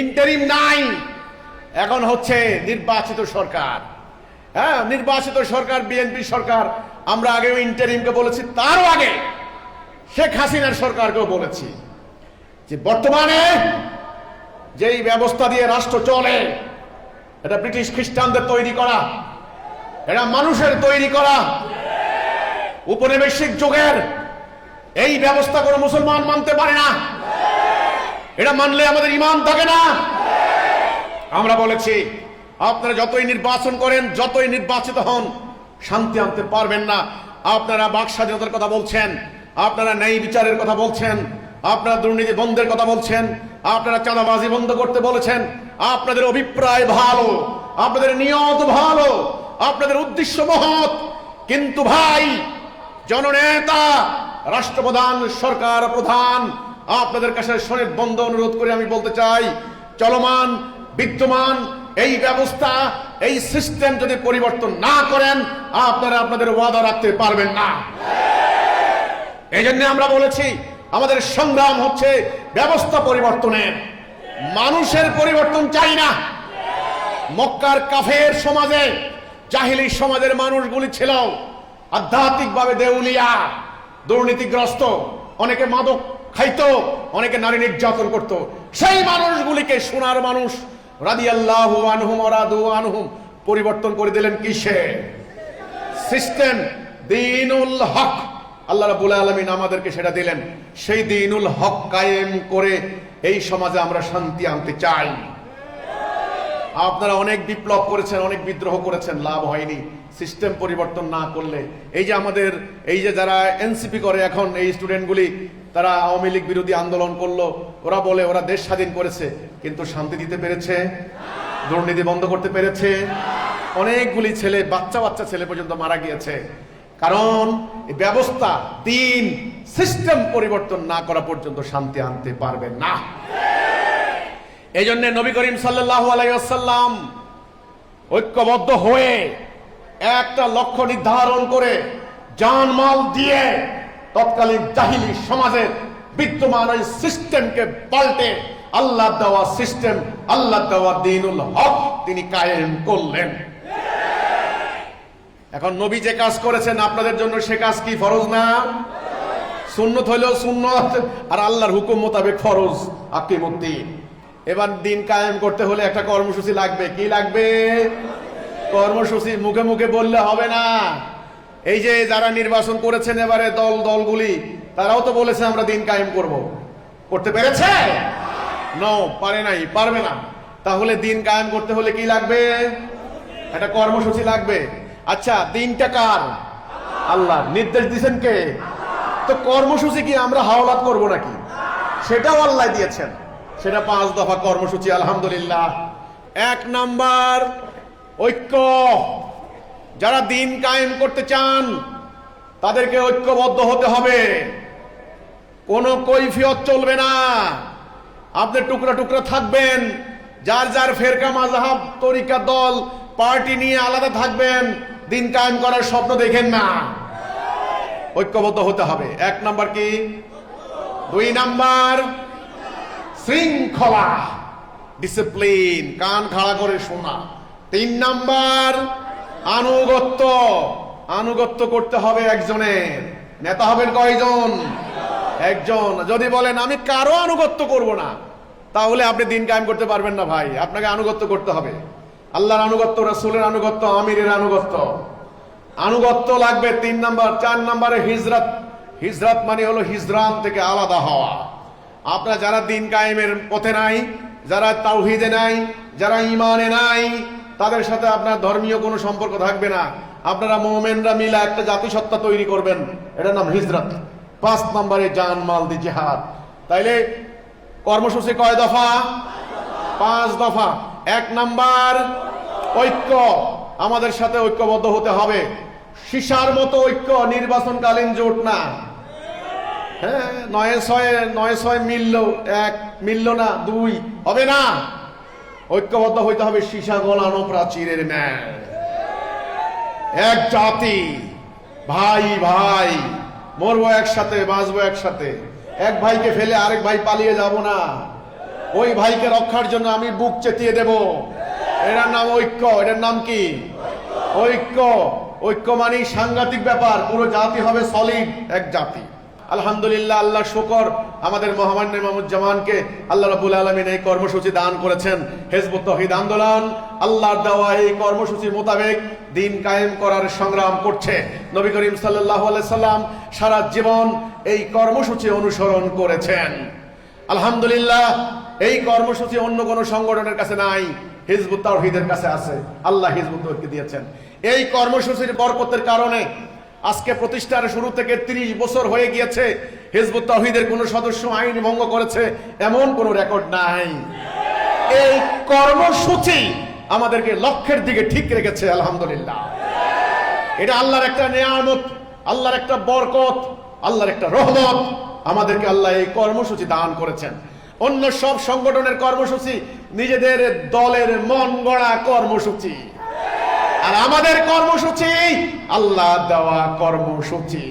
Interim নাই, এখন হচ্ছে নির্বাচিত সরকার। হ্যাঁ, নির্বাচিত সরকার, বিএনপি সরকার। আমরা আগেও ইন্টারিমকে বলেছি, তারও আগে শেখ হাসিনার সরকারকেও বলেছি যে বর্তমানে যেই ব্যবস্থা দিয়ে রাষ্ট্র চলে, এটা ব্রিটিশ খ্রিস্টানদের তৈরি করা, এটা মানুষের তৈরি করা উপনিবেশিক যুগের। এই ব্যবস্থা কোনো মুসলমান মানতে পারে না। এটা মানলে আমাদের ঈমান থাকে না। আমরা বলেছি, আপনারা যতই নির্বাচন করেন, যতই নির্বাচিত হন, শান্তি আনতে পারবেন না। আপনারা বাক স্বাধীনতার কথা বলছেন, আপনারা ন্যায় বিচারের কথা বলছেন, আপনারা দুর্নীতি বন্ধের কথা বলছেন, আপনারা চাঁদাবাজি বন্ধ করতে বলেছেন। আপনাদের অভিপ্রায় ভালো, আপনাদের নিয়ত ভালো, আপনাদের উদ্দেশ্য মহৎ, কিন্তু ভাই জননেতা, রাষ্ট্রপ্রধান, সরকার প্রধান, আপনাদের কাছে শোনেন বন্ধ অনুরোধ করে আমি বলতে চাই, চলমান বিদ্যমান এই ব্যবস্থা, এই সিস্টেম যদি পরিবর্তন না করেন, আপনারা আপনাদের ওয়াদা রাখতে পারবেন না। এই জন্য আমরা বলেছি, আমাদের সংগ্রাম হচ্ছে ব্যবস্থা পরিবর্তনের, মানুষের পরিবর্তন চাই না। মক্কার কাফের সমাজে, জাহিলি সমাজের মানুষগুলি ছিল আধ্যাত্মিকভাবে দেউলিয়া, দুর্নীতিগ্রস্ত, অনেকে মাদক খাইতো, অনেকে নারী নির্যাতন করত। সেই মানুষগুলিকে সোনার মানুষ রাদিয়াল্লাহু আনহুম ওয়া রাদু আনহুম পরিবর্তন করে দিলেন কিসে? সিস্টেম, দ্বীনুল হক। আল্লাহ রাব্বুল আলামিন আমাদেরকে সেটা দিলেন। সেই দ্বীনুল হক কায়েম করে এই সমাজে আমরা শান্তি আনতে চাই। আপনারা অনেক বিপ্লব করেছেন, অনেক বিদ্রোহ করেছেন, লাভ হয়নি। সিস্টেম পরিবর্তন না করলে, এই যে আমাদের এই যে যারা এনসিপি করে এখন, এই স্টুডেন্টগুলি, তারা আওয়ামী লীগ বিরোধী আন্দোলন করলো, ওরা বলে ওরা দেশ স্বাধীন করেছে, কিন্তু শান্তি দিতে পেরেছে? দুর্নীতি বন্ধ করতে পেরেছে? অনেকগুলি ছেলে, বাচ্চা বাচ্চা ছেলে পর্যন্ত মারা গিয়েছে। কারণ ব্যবস্থা, দিন, সিস্টেম পরিবর্তন না করা পর্যন্ত শান্তি আনতে পারবেন না। এই জন্য নবী করিম সাল্লাল্লাহু আলাইহি ওয়াসাল্লাম ঐক্যবদ্ধ হয়ে একটা লক্ষ্য নির্ধারণ করে জানমাল দিয়ে তৎকালীন জাহিলি সমাজের বিদ্যমান ওই সিস্টেমকে পাল্টে আল্লাহ দেওয়া সিস্টেম, আল্লাহ দেওয়া দ্বীনুল হক তিনি কায়েম করলেন। এখন নবী যে কাজ করেছেন আপনাদের জন্য, সে কাজ কি ফরজ না? সুন্নত হইলেও সুন্নত, আর আল্লাহর হুকুম মোতাবেক ফরজ। আকিমুদ্দিন। এবার দিন কায়েম করতে হলে একটা কর্মসূচি লাগবে। কি লাগবে? কর্মসূচি। মুখে মুখে বললে হবে না। এই যে যারা নির্বাচন করেছেন এবারে দলগুলি, তারাও তো বলেছে আমরা দিন কায়েম করব। করতে পেরেছে? নো, পারে নাই, পারবে না। তাহলে দিন কায়েম করতে হলে কি লাগবে? একটা কর্মসূচি লাগবে। আচ্ছা, দিনটা কার? আল্লাহ। নির্দেশ দিয়েছেন কে? তো কর্মসূচি কি আমরা হাওলাত করব নাকি? সেটাও আল্লাহ দিয়েছেন। সেটা 5 দফা কর্মসূচি। আলহামদুলিল্লাহ। 1 নাম্বার, ঐক্য। যারা দিন কায়েম করতে চান তাদেরকে ঐক্যবদ্ধ হতে হবে। কোনো কৈফিয়ত চলবে না। আপনি টুকরা টুকরা থাকবেন, যার যার ফেরকা, মাযহাব, তরিকা, দল, পার্টি নিয়ে আলাদা থাকবেন, দিন কায়েম করার স্বপ্ন দেখেন না। ঐক্যবদ্ধ হতে হবে। 1 নাম্বার কি? 2 নাম্বার, শৃঙ্খলা, ডিসিপ্লিন, কান খাড়া করে শোনা। 3 নাম্বার, আনুগত্য। আনুগত্য করতে হবে একজনের। নেতা হবেন কয়জন? একজন। যদি বলেন আমি কারো আনুগত্য করব না, তাহলে আপনি দিন কায়েম করতে পারবেন না ভাই। আপনাকে আনুগত্য করতে হবে। আল্লাহর আনুগত্য, রাসূলের আনুগত্য, আমিরের আনুগত্য। আনুগত্য লাগবে 3 নাম্বার। 4 নাম্বারে হিজরত। হিজরত মানে হলো হিজরান থেকে আলাদা হওয়া। আপনারা যারা দিন কায়েমের পথে নাই, যারা তাওহীদে নাই, যারা ঈমানে নাই, তাদের সাথে আপনার ধর্মীয় কোনো সম্পর্ক থাকবে না। আপনারা মুমিনরা মিলে একটা জাতিসত্তা তৈরি করবেন, এটার নাম হিজরত। 5 নম্বরে জানমাল দি জিহাদ। তাইলে কর্মসূচি কয় দফা? 5 দফা। 1 নাম্বার, ঐক্য। আমাদের সাথে ঐক্যবদ্ধ হতে হবে। সীসার মতো ঐক্য, নির্বাচনকালীন জোট না। হ্যাঁ, 9-6 মিলল, 1 মিলল না, 2 হবে না। ঐক্যবদ্ধ হইতে হবে সীসা গলানো প্রাচীরের ন্যায়। এক জাতি, ভাই ভাই, মরবো একসাথে, বাঁচবো একসাথে। এক ভাইকে ফেলে আরেক ভাই পালিয়ে যাব না। ওই ভাইকে রক্ষার জন্য আমি বুক চেতিয়ে দেব। এটার নাম ঐক্য। এটার নাম কি? ঐক্য। ঐক্য মানে সাংঘাতিক ব্যাপার, পুরো জাতি হবে সলিড এক জাতি। আলহামদুলিল্লাহ, আল্লাহ শুকর, আমাদের মহামান্য ইমামুজ্জামানকে আল্লাহ রাব্বুল আলামিন এই কর্মসূচি দান করেছেন। হিজবুত তাওহীদ আন্দোলন আল্লাহর দেওয়া এই কর্মসূচি মোতাবেক দিন কায়েম করার সংগ্রাম করছে। নবী করিম সাল্লাল্লাহু আলাইহি সাল্লাম সারা জীবন এই কর্মসূচি অনুসরণ করেছেন। আলহামদুলিল্লাহ, এই কর্মসূচি অন্য কোনো সংগঠনের কাছে নাই, হিজবুত তাওহীদের কাছে আছে। আল্লাহ হিজবুত তাওহীদকে দিয়েছেন। এই কর্মসূচির বরকতের কারণে আজকে প্রতিষ্ঠার শুরু থেকে 30 বছর হয়ে গিয়েছে, হিজবুত তাওহীদের কোন সদস্য আইন ভঙ্গ করেছে এমন কোন রেকর্ড নাই। এই কর্মসূচি আমাদেরকে লক্ষ্যের দিকে ঠিক রেখেছে। আলহামদুলিল্লাহ, এটা আল্লাহর একটা নিয়ামত, আল্লাহর একটা বরকত, আল্লাহর একটা রহমত। আমাদেরকে আল্লাহ এই কর্মসূচি দান করেছেন। অন্য সব সংগঠনের কর্মসূচি নিজেদের দলের মন গড়া কর্মসূচি, আর আমাদের কর্মসূচি আল্লাহ দেওয়া কর্মসূচি।